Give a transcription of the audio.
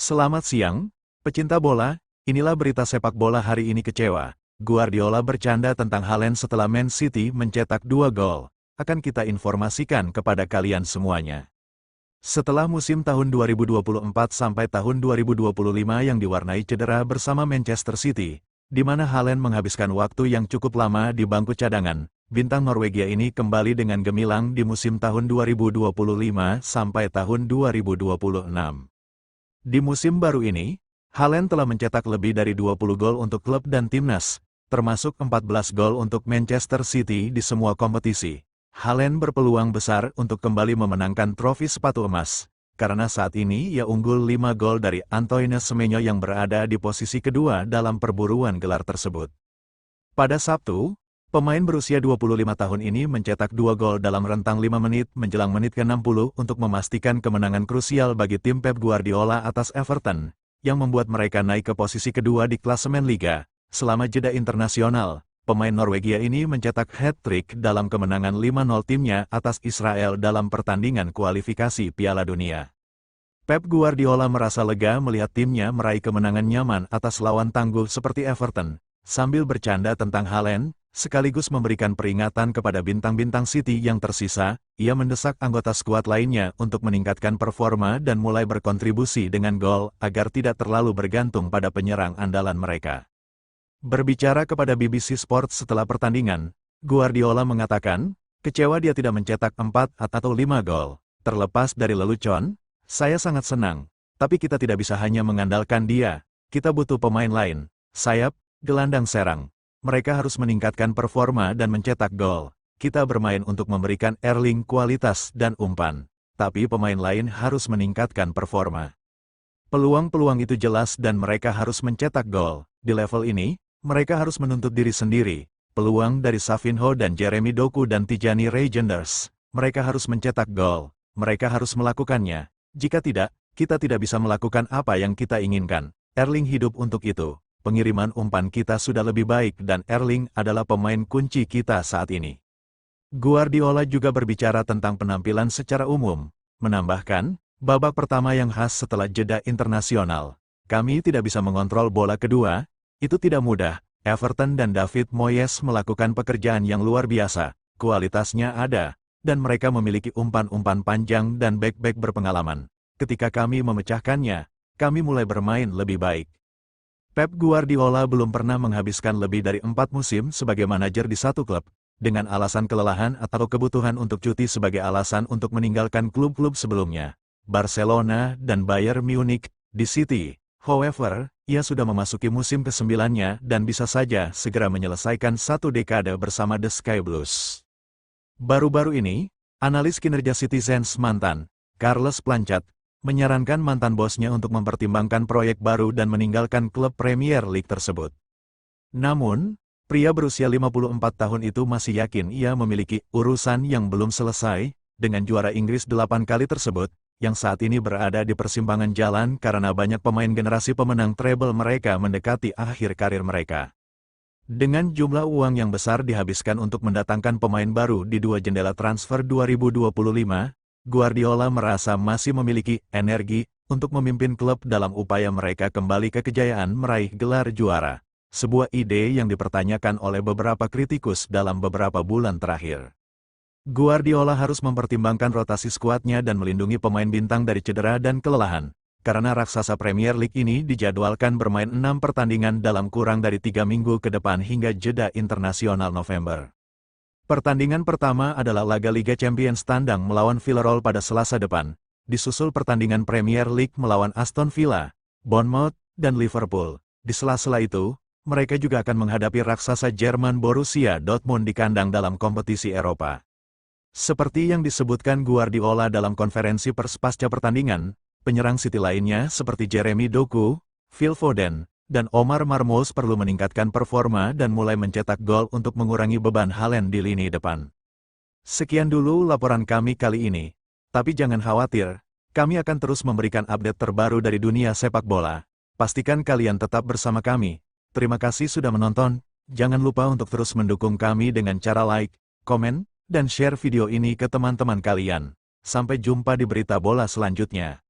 Selamat siang, pecinta bola. Inilah berita sepak bola hari ini kecewa. Guardiola bercanda tentang Haaland setelah Man City mencetak 2 gol. Akan kita informasikan kepada kalian semuanya. Setelah musim tahun 2024 sampai tahun 2025 yang diwarnai cedera bersama Manchester City, di mana Haaland menghabiskan waktu yang cukup lama di bangku cadangan, bintang Norwegia ini kembali dengan gemilang di musim tahun 2025 sampai tahun 2026. Di musim baru ini, Haaland telah mencetak lebih dari 20 gol untuk klub dan timnas, termasuk 14 gol untuk Manchester City di semua kompetisi. Haaland berpeluang besar untuk kembali memenangkan trofi sepatu emas, karena saat ini ia unggul 5 gol dari Antoine Semenyo yang berada di posisi kedua dalam perburuan gelar tersebut. Pada Sabtu, pemain berusia 25 tahun ini mencetak 2 gol dalam rentang 5 menit menjelang menit ke-60 untuk memastikan kemenangan krusial bagi tim Pep Guardiola atas Everton, yang membuat mereka naik ke posisi kedua di klasemen Liga. Selama jeda internasional, pemain Norwegia ini mencetak hat-trick dalam kemenangan 5-0 timnya atas Israel dalam pertandingan kualifikasi Piala Dunia. Pep Guardiola merasa lega melihat timnya meraih kemenangan nyaman atas lawan tangguh seperti Everton, sambil bercanda tentang Haaland, sekaligus memberikan peringatan kepada bintang-bintang City yang tersisa. Ia mendesak anggota skuad lainnya untuk meningkatkan performa dan mulai berkontribusi dengan gol agar tidak terlalu bergantung pada penyerang andalan mereka. Berbicara kepada BBC Sport setelah pertandingan, Guardiola mengatakan, kecewa dia tidak mencetak 4 atau 5 gol. Terlepas dari lelucon, saya sangat senang, tapi kita tidak bisa hanya mengandalkan dia. Kita butuh pemain lain, sayap, gelandang serang. Mereka harus meningkatkan performa dan mencetak gol. Kita bermain untuk memberikan Erling kualitas dan umpan, tapi pemain lain harus meningkatkan performa. Peluang-peluang itu jelas dan mereka harus mencetak gol. Di level ini, mereka harus menuntut diri sendiri. Peluang dari Savinho dan Jeremy Doku dan Tijani Reijnders. Mereka harus mencetak gol. Mereka harus melakukannya. Jika tidak, kita tidak bisa melakukan apa yang kita inginkan. Erling hidup untuk itu. Pengiriman umpan kita sudah lebih baik dan Erling adalah pemain kunci kita saat ini. Guardiola juga berbicara tentang penampilan secara umum. Menambahkan, babak pertama yang khas setelah jeda internasional. Kami tidak bisa mengontrol bola kedua. Itu tidak mudah. Everton dan David Moyes melakukan pekerjaan yang luar biasa. Kualitasnya ada, dan mereka memiliki umpan-umpan panjang dan bek-bek berpengalaman. Ketika kami memecahkannya, kami mulai bermain lebih baik. Pep Guardiola belum pernah menghabiskan lebih dari 4 musim sebagai manajer di satu klub, dengan alasan kelelahan atau kebutuhan untuk cuti sebagai alasan untuk meninggalkan klub-klub sebelumnya, Barcelona dan Bayern Munich. Di City, however, ia sudah memasuki musim ke-9-nya dan bisa saja segera menyelesaikan satu dekade bersama The Sky Blues. Baru-baru ini, analis kinerja Citizens mantan, Carles Planchard, menyarankan mantan bosnya untuk mempertimbangkan proyek baru dan meninggalkan klub Premier League tersebut. Namun, pria berusia 54 tahun itu masih yakin ia memiliki urusan yang belum selesai dengan juara Inggris 8 kali tersebut, yang saat ini berada di persimpangan jalan karena banyak pemain generasi pemenang treble mereka mendekati akhir karir mereka. Dengan jumlah uang yang besar dihabiskan untuk mendatangkan pemain baru di 2 jendela transfer 2025, Guardiola merasa masih memiliki energi untuk memimpin klub dalam upaya mereka kembali ke kejayaan meraih gelar juara. Sebuah ide yang dipertanyakan oleh beberapa kritikus dalam beberapa bulan terakhir. Guardiola harus mempertimbangkan rotasi skuadnya dan melindungi pemain bintang dari cedera dan kelelahan, karena raksasa Premier League ini dijadwalkan bermain 6 pertandingan dalam kurang dari 3 minggu ke depan hingga jeda internasional November. Pertandingan pertama adalah laga Liga Champions tandang melawan Villarreal pada Selasa depan, disusul pertandingan Premier League melawan Aston Villa, Bournemouth, dan Liverpool. Di sela-sela itu, mereka juga akan menghadapi raksasa Jerman Borussia Dortmund di kandang dalam kompetisi Eropa. Seperti yang disebutkan Guardiola dalam konferensi pers pasca pertandingan, penyerang City lainnya seperti Jeremy Doku, Phil Foden, dan Omar Marmoush perlu meningkatkan performa dan mulai mencetak gol untuk mengurangi beban Haaland di lini depan. Sekian dulu laporan kami kali ini. Tapi jangan khawatir, kami akan terus memberikan update terbaru dari dunia sepak bola. Pastikan kalian tetap bersama kami. Terima kasih sudah menonton. Jangan lupa untuk terus mendukung kami dengan cara like, komen, dan share video ini ke teman-teman kalian. Sampai jumpa di berita bola selanjutnya.